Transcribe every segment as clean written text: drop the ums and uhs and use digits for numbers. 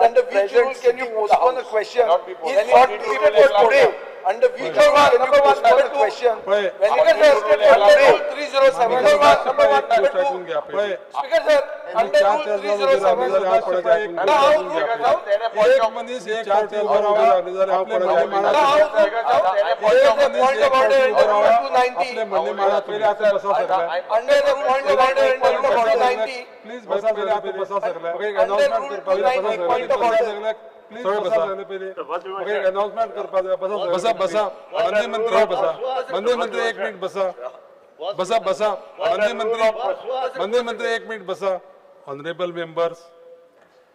under which rule can you postpone a question? Is not treated for today. Under which rule can you postpone a question? When it is stated under Rule 307. Speaker sir, under Rule 307. Point of order under 290. Under the point of order under 290. Please बसा पहले आप बसा सकले Under Rule 290 point of order. Please बसा सकले पहले announcement करपा जाय बसा बसा मंत्री मंत्री बसा मंत्री मंत्री 1 मिनिट बसा बसा बसा मंत्री मंत्री 1 मिनिट बसा Honorable members,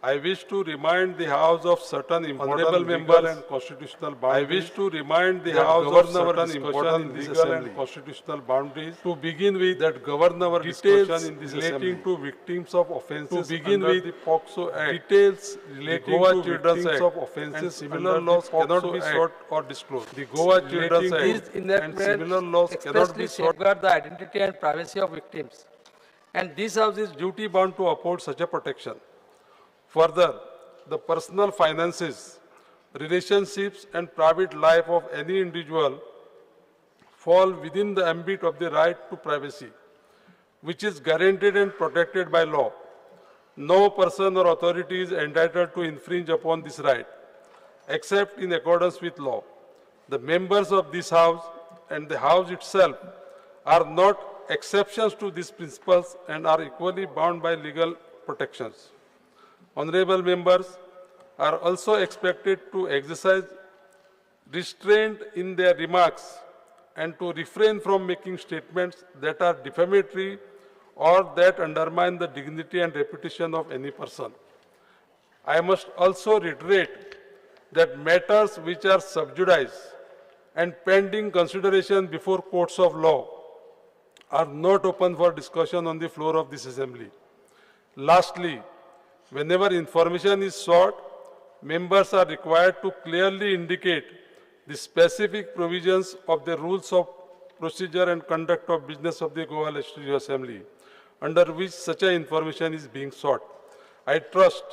I wish to remind the House of certain important legal and constitutional boundaries. I wish to remind the House of certain important legal and constitutional boundaries. To begin with, that govern our discussion in this relating to victims of offences. To begin with, the POCSO Act. Details relating to victims of offences and similar laws cannot be sought or disclosed. The Goa Children's Act and similar laws cannot be sought. Safeguard the identity and privacy of victims, And this House is duty bound to uphold such a protection. Further, the personal finances, relationships and private life of any individual fall within the ambit of the right to privacy, which is guaranteed and protected by law. No person or authority is entitled to infringe upon this right, except in accordance with law. The members of this House and the House itself are not exceptions to these principles and are equally bound by legal protections. Honorable members are also expected to exercise restraint in their remarks and to refrain from making statements that are defamatory or that undermine the dignity and reputation of any person. I must also reiterate that matters which are sub judice and pending consideration before courts of law are not open for discussion on the floor of this assembly. Lastly, whenever information is sought, members are required to clearly indicate the specific provisions of the rules of procedure and conduct of business of the Goa Legislative Assembly, under which such a information is being sought. I trust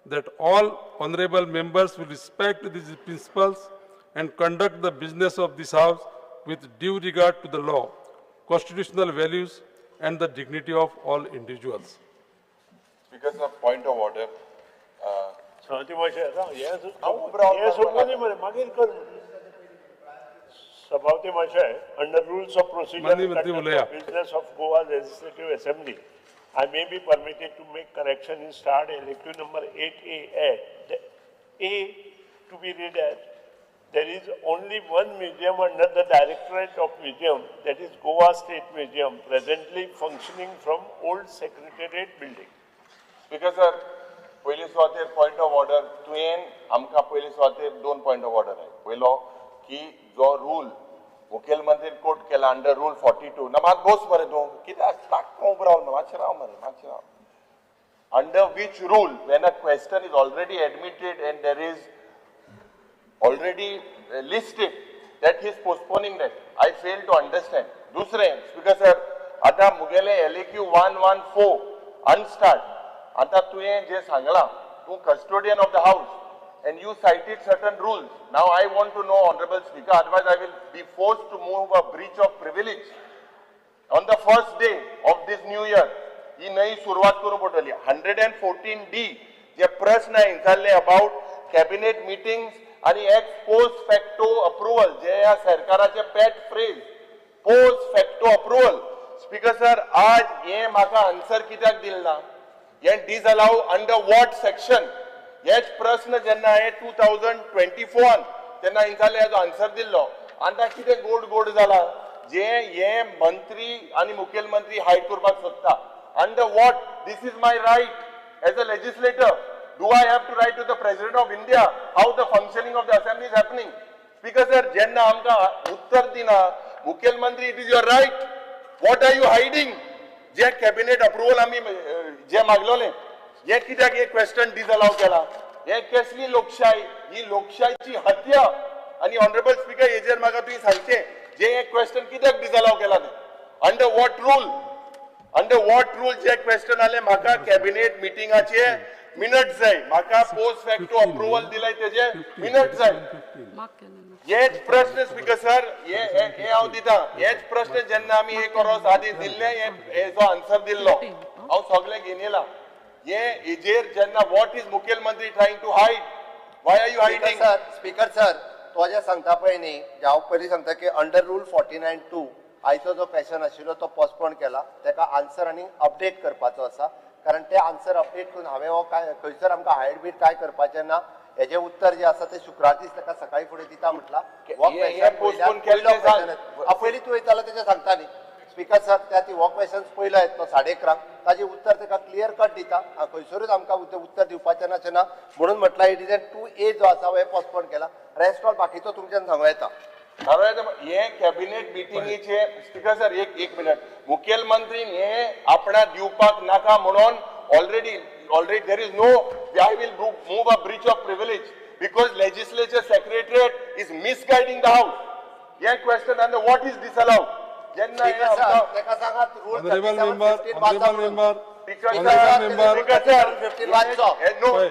that all honorable members will respect these principles and conduct the business of this House with due regard to the law, constitutional values, and the dignity of all individuals. Because of point of order. Sabhavati Mashay, under rules of procedure and business of Goa Legislative Assembly, I may be permitted to make correction in Star Elective number 8A. A to be read as, there is only one museum under the Directorate of Museum, that is Goa State Museum, presently functioning from old Secretariat building. Speaker sir, पहली स्वाते point of order, तुयेन हमका पहली स्वाते 2 point of order है. पहलो कि जो rule मुख्यमंत्री court केला under rule 42. नमाज बोस मरे दो किधर स्टार्ट कौन बराबर नमाज चलाओ मरे नमाज चलाओ. Under which rule, when a question is already admitted and there is already listed that he is postponing that, I fail to understand. दूसरे Speaker sir, आता मुगेले LAQ 114 unstart. आता तुये जे सांगला, तू custodian of the house and you cited certain rules. Now I want to know, Honorable Speaker, otherwise I will be forced to move a breach of privilege. On the first day of this new year, ही नई शुरुआत करू पडली. 114D जे प्रश्न आहे इंचाले about cabinet meetings आणि ex post facto approval जे या सरकाराचे pet phrase post facto approval. Speaker sir, आज ये माका आन्सर कित्याक दिलना? ये disallow under what section? येच प्रश्न जेन्ना आहे 2024 तेन्ना इंचाले याचो आन्सर दिल्लो. आतां कितें गोड जाला जे हे मंत्री आणि मुख्यमंत्री हायड करपाक सोदता. Under what? This is my right as a legislator. Do I have to write to the President of India how the functioning of the assembly is happening? Speaker sir, jenna amka uttar dina मुख्यमंत्री, it is your right. What are you hiding? जे cabinet approval आम्ही जे मागलोले ये कित्याक ये question disallow केला? ये कसली लोकशाही? ही लोकशाहीची हत्या. आणि Honorable Speaker, हेजेर म्हाका तुमी सांगचे जे ये question कित्याक disallow केला ते? Under what rule? Under what rule जे question आले म्हाका cabinet meetingaचे मिनट जाय म्हाका पोस्ट फॅक्टो अप्रुव्हल दिलाय तेजे मिनट जाय हेच प्रश्न स्पीकर सर हे हांव दिता हेच प्रश्न जेन्ना आमी हे करोस आदी दिल्ले हेचो आन्सर दिल्लो हांव सगळे घेवन येयला हेजेर जेन्ना वॉट इज मुखेलमंत्री trying to hide why are you hiding speaker sir तो जे सांगता पळय न्ही हांव पयलीं सांगता की अंडर रूल 49(2) आयचो जो क्वेश्चन आशिल्लो तो पोस्टपोन केला तेका आन्सर आनी अपडेट करपाचो आसा कारण ते आन्सर अपडेट करून हांवें हो काय खंयसर आमकां हायड बीट काय करपाचें ना हेजे उत्तर जे आसा ते शुक्रार दीस ताका सकाळी फुडें दिता म्हटला पयलीं तूं येतालो तेजें सांगता न्ही स्पीकर सर त्या ती हो क्वेश्चन पयलो येतलो 11:30 ताजें उत्तर ताका क्लियर कट दिता खंयसरूच आमकां उत्तर दिवपाचें नाचें ना म्हणून म्हटला इट इज 2A जो आसा हे पोस्टपोन केला रेस्ट ऑल बाकीचो तुमच्यान सांगूं येता हे कॅबिनेट मिटिंगेचे स्पीकर सर एक मिनिट मुखेलमंत्रीन हे आपणा दिवपाक नाका म्हणून already there is no I will move a breach of privilege because legislature secretariat is misguiding the house हे क्वेश्चन आनी व्हॉट इज डिसअलाउड जेन्ना तेका सांगात rule Honorable member,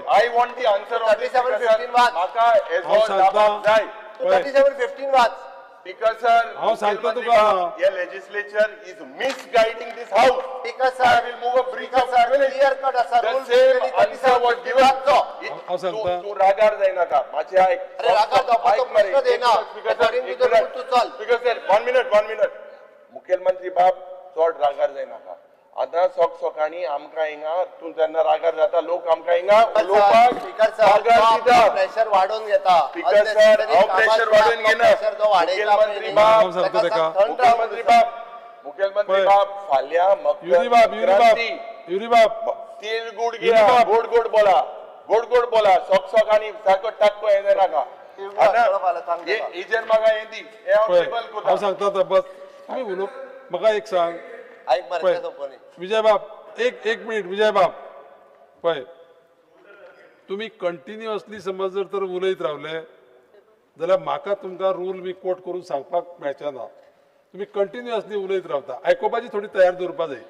I want the answer of this 37:15 वाच. म्हाका हेजो जबाब जाय 37:15 वाच. Because sir, हांव सांगता तुका. ये legislature is misguiding this house. Because I sir, will move a breach of privilege. clear cut असा The rule same answer was given. हांव सांगता. तू रागार जायनाका मातशें आयक. अरे रागार जावपाचो प्रश्न देना. According to the rule तू चल. Speaker sir, 1 minute. मुखेलमंत्री बाब चड रागार जायनाका. आतां सकाळी आमकां हिंगा तूं जेन्ना रागार जाता लोक आमकां हिंगा उलोवपाक प्रेशर वाढून घेता स्पीकर सर हांव प्रेशर वाडून घेना मुखेलमंत्री बाब फाल्यां युरी बाब तिळगूड घेया गोड बोला सकाळी सारको टाक्को हे जायनाका हेजेर म्हाका हें दी हे हांव टेबल हांव कोता सांगता आतां बस तुमी उलोव म्हाका एक सांग ऐक मरे कंपनी विजय बाब एक मिनिट विजय बाब पळय तुम्ही कंटिन्युअसली समज जर तर उलयत रावले जाल्यार म्हाका तुमकां रूल बी कोट करून सांगपाक मेळचें ना तुम्ही कंटिन्युअसली उलयत रावता आयकोपाची थोडी तयार दवरपा जाय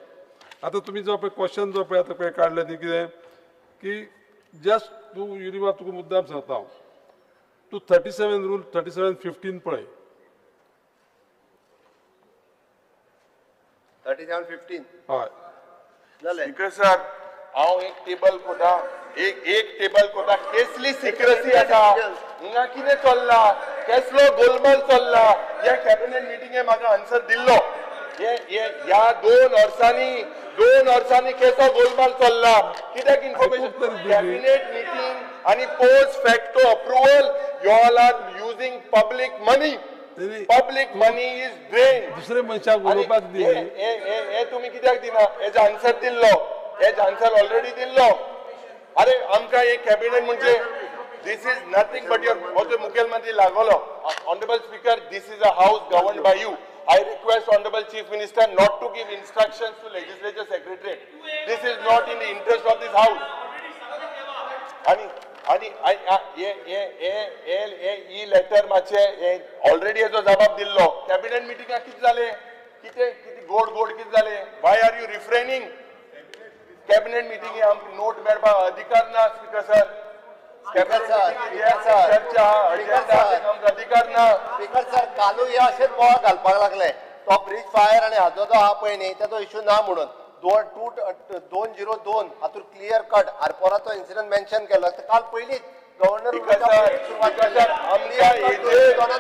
आतां तुमी जो पळय क्वेश्चन जो पळय आतां पळय काडले न्ही कितें की जस्ट तूं युरी बाब तुका मुद्दाम सांगता हांव तूं 37 रूल 37:15 पळय 37:15 हय जालें स्पीकर सर हांव एक टेबल कोता केसली सिक्रेसी आसा हिंगा कितें चल्ला केसलो गोलमाल चल्ला ह्या कॅबिनेट मिटिंगे म्हाका आन्सर दिल्लो ह्या 2 वर्सांनी केसो गोलमाल चल्ला कित्याक इन्फॉर्मेशन कॅबिनेट मिटिंग आनी post facto approval you all are using public money public money is drain दुसरे मनशाक उलोवपाक दी हे तुम्ही कित्याक दिना हेजो आन्सर दिल्लो हेज आन्सर ऑलरेडी दिल्लो अरे आमकां एक कॅबिनेट म्हणजे दिस इज नथिंग बट युअर हो मुखेलमंत्री लागलो honourable speaker this is a house governed bye you I request Honorable Chief Minister not to give instructions to Legislature Secretariat. This is not in the interest of this house. आणि ही letter मातशे already हेजो जबाब दिल्लो cabinet मिटिंगाक कितें जालें कितें गोड कितें जालें why are you refraining cabinet मिटिंगे आमकां नोट मेळपाक अधिकार ना स्पीकर सर अधिकार ना स्पीकर सर कालू हे अशेंच बोवाळ घालपाक लागले तो ब्रिज फायर आनी हाजो जो आहा पळय न्ही ताचो इश्यू ना म्हणून 202 हातून क्लियर कट आरपोराचो इन्सिडंट मेन्शन केलो काल पयलींच गव्हर्नर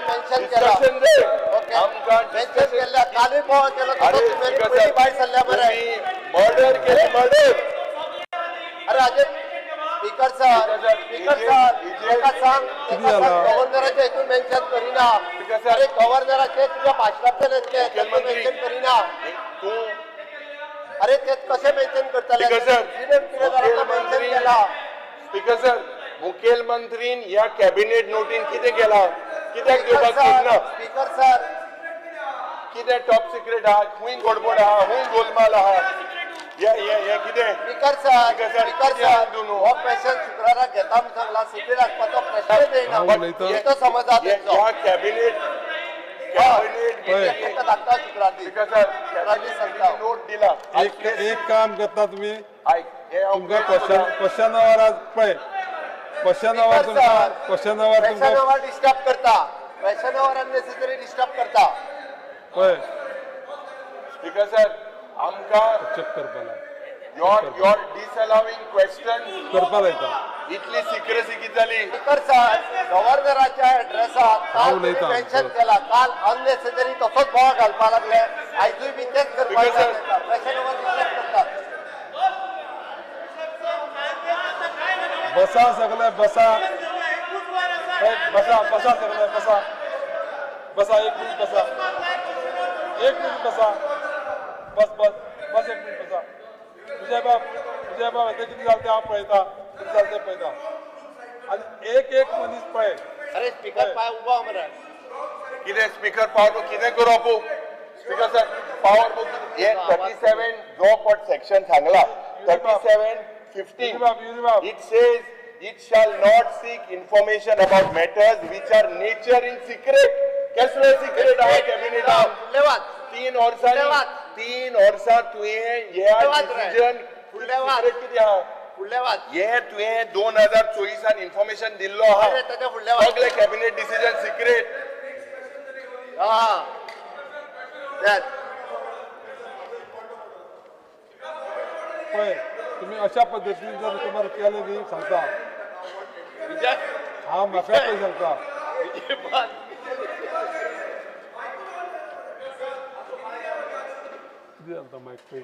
मेन्शन केला मेन्शन केल्या कालूय बोवाळ केलो भायर सरल्या मरे मर्डर अरे अजय स्पीकर सर ताका सांग गव्हर्नराच्या हितून मेन्शन करिना अरे गव्हर्नराचे तुज्या भाशणांतल्यान येतले मेन्शन करिना अरे ते कशें मेन्शन करतले मेन्शन केला स्पीकर सर मुखेलमंत्रीन ह्या कॅबिनेट नोटीन कितें केला कित्याक दिवपाक सोदना स्पीकर सर कितें टॉप सिक्रेट आहा खूंय गडबड आहा खूंय गोलमाल आहा हे कितें स्पीकर सर हो क्वेश्चन शुक्राराक घेता म्हूण सांगला सिक्रेट आसपाचो प्रश्न देयना तो समजात ह्या कॅबिनेट धाकटा शुक्रार दीस नोट दिला एक काम करता तुम्ही तुमकां क्वेश्चनावर आज पळय क्वेश्चनावर तुमकां क्वेश्चनावर डिस्टर्ब करता क्वेश्चनावर अननेसेसरी डिस्टर्ब करता पळय स्पीकर सर आमकां चेक करपा लाय your disallowing question करपा लायता इतली सिक्रेसी किती झाली स्पीकर सर गव्हर्नराच्या एड्रेसात काल उलयता. मेन्शन केला काल अननेसेसरी तसोच बोवा घालपा लागले आयजूय बी तेच करपाक Speaker, sir. क्वेश्चनावर डिस्टर्ब करतात बसा सगळे बसा बसा बसा सगळे बसा बसा एक मिनिट बसा बस बस बस एक मिनिट बसा विजय बाब येते किती जालते हांव पळयता किती जालते पळयता आनी एक मनीस पळय अरे स्पीकर पाय उबो मरे कितें स्पीकर पावर बुक कितें करू आपूं स्पीकर सर पावर बुक हे 37 जो पट सेक्शन सांगला 37:15 it says it shall not seek information about matters which are nature in secret कसले सिक्रेट आहे कॅबिनेटात फुडलेवाद 3 वर्सां तुवें ह्या डिसिजन फुडलेवाद कितें आहा फुडलेवाद हे तुवें 2024 इन्फॉर्मेशन दिल्लो आहा अरे ताच्या फुडलेवाद सगळे कॅबिनेट डिसिजन सिक्रेट हा त्यात पळय तुम्ही अशा पद्धतीने जर तुम्हाला केले न्ही सांगता हा म्हाका पळय सांगता कितें जाता मायक पळय